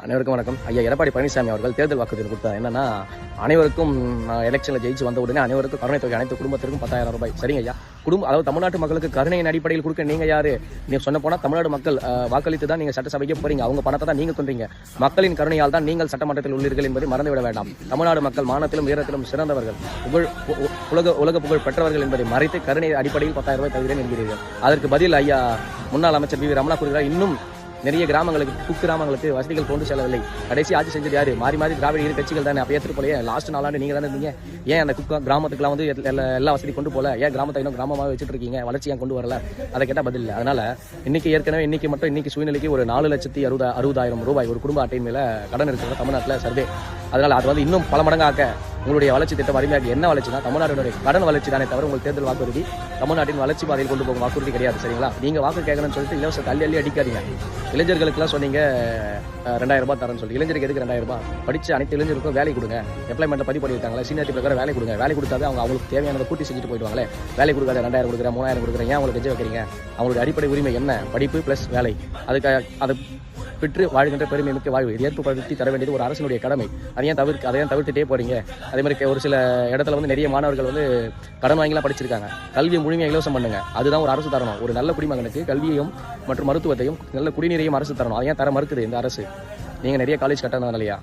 அனைவருக்கும் வணக்கம். ஐயா எடப்பாடி பழனிசாமி அவர்கள் தேர்தல் வாக்குறுதி கொடுத்தார். என்னன்னா, அனைவருக்கும் எலெக்ஷனில் ஜெயிச்சு வந்த உடனே அனைவருக்கும் கருணை தொகை, அனைத்து குடும்பத்திற்கும் 10,000 ரூபாய். சரிங்க ஐயா. அதாவது தமிழ்நாட்டு மக்களுக்கு கருணையின் அடிப்படையில் கொடுக்க நீங்க யாரு? நீங்க சொன்ன போனா தமிழ்நாடு மக்கள் வாக்களித்து தான் நீங்க சட்டசபைக்கு போறீங்க. அவங்க பணத்தை தான் நீங்க கொண்டீங்க. மக்களின் கருணையால் தான் நீங்கள் சட்டமன்றத்தில் உள்ளீர்கள் என்பதை மறந்துவிட வேண்டாம். தமிழ்நாடு மக்கள் மானத்திலும் வீரத்திலும் சிறந்தவர்கள், உலக புகழ் பெற்றவர்கள் என்பதை மறைத்து கருணை அடிப்படையில் 10,000 ரூபாய் தருகிறேன் என்கிறீர்கள். அதற்கு பதில் ஐயா முன்னாள் அமைச்சர் வி ரமணா கூறுகிறார், இன்னும் நிறைய கிராமங்களுக்கு, குக்கிராமங்களுக்கு வசதிகள் கொண்டு செல்லவில்லை. கடைசி ஆட்சி செஞ்சது யாரு? மாறி மாறி திராவிட இரு கட்சிகள் தானே. அப்போ ஏற்று போலையே லாஸ்ட் 4 ஆண்டு நீங்க தானே இருந்தீங்க. ஏன் அந்த கிராமத்துக்குலாம் வந்து எல்லா வசதி கொண்டு போல? ஏன் கிராமத்தை இன்னும் கிராமமாக வச்சுட்டு இருக்கீங்க? வளர்ச்சி ஏன் கொண்டு வரல? அதை கேட்டால் பதில் இல்லை. அதனால இன்னைக்கு சூழ்நிலைக்கு ஒரு 4,60,000 ரூபாய் ஒரு குடும்ப அட்டையின் மேல கடன் இருக்கிற தமிழ்நாட்டில் சர்வே. அதனால அது வந்து இன்னும் பல மடங்காக்க உங்களுடைய வளர்ச்சி திட்டம் வறுமையாக என்ன வளர்ச்சினா தமிழ்நாட்டினுடைய கடன் வளர்ச்சி தானே தவிர உங்கள் தேர்தல் வாக்குறுதி தமிழ்நாட்டின் வளர்ச்சி பாதையில் கொண்டு போகும் வாக்குறுதி கிடையாது. சரிங்களா? நீங்க வாக்கு கேட்கணும்னு சொல்லிட்டு இலவசத்தை அள்ளி அடிக்காதீங்க. இளைஞர்களுக்கெல்லாம் சொன்னீங்க 2,000 ரூபாய் தரேன்னு சொல்லி. இளைஞருக்கு எதுக்கு 2,000 ரூபாய்? படிச்ச அனைத்து இளைஞருக்கும் வேலை கொடுங்க. எம்ப்ளாய்மெண்ட்ல பதிவு பண்ணியிருக்காங்களா? சீனியாரிட்டி பிரகாரம் வேலை கொடுங்க. வேலை கொடுத்தாவே அவங்களுக்கு தேவையானதை பூர்த்தி செஞ்சுட்டு போயிடுவாங்களே. வேலை கொடுக்காத 2,000 கொடுக்குறேன், 3,000 கொடுக்குறேன், ஏன் அவங்களுக்கு கெஞ்ச வைக்கிறீங்க? அவங்களுடைய அடிப்படை உரிமை என்ன? படிப்பு பிளஸ் வேலை. அதுக்கு அதை பெற்று வாழ்கின்ற பெருமை மிக்க வாழ்வு இது ஏற்படுத்தி தர வேண்டியது ஒரு அரசினுடைய கடமை. அதையும் தவிர்த்துட்டே போறீங்க. அதே மாதிரி ஒரு சில இடத்துல வந்து நிறைய மாணவர்கள் வந்து கடன் வாங்கிலாம் படிச்சிருக்காங்க. கல்வியை முழுமையாக இலவசம் பண்ணுங்க. அதுதான் ஒரு அரசு தரணும். ஒரு நல்ல குடிமகனுக்கு கல்வியையும் மற்றும் மருத்துவத்தையும் நல்ல குடிநீரையும் அரசு தரணும். அதையும் தர மறுக்குது இந்த அரசு. நீங்க நிறைய காலேஜ் கட்டணும் இல்லையா?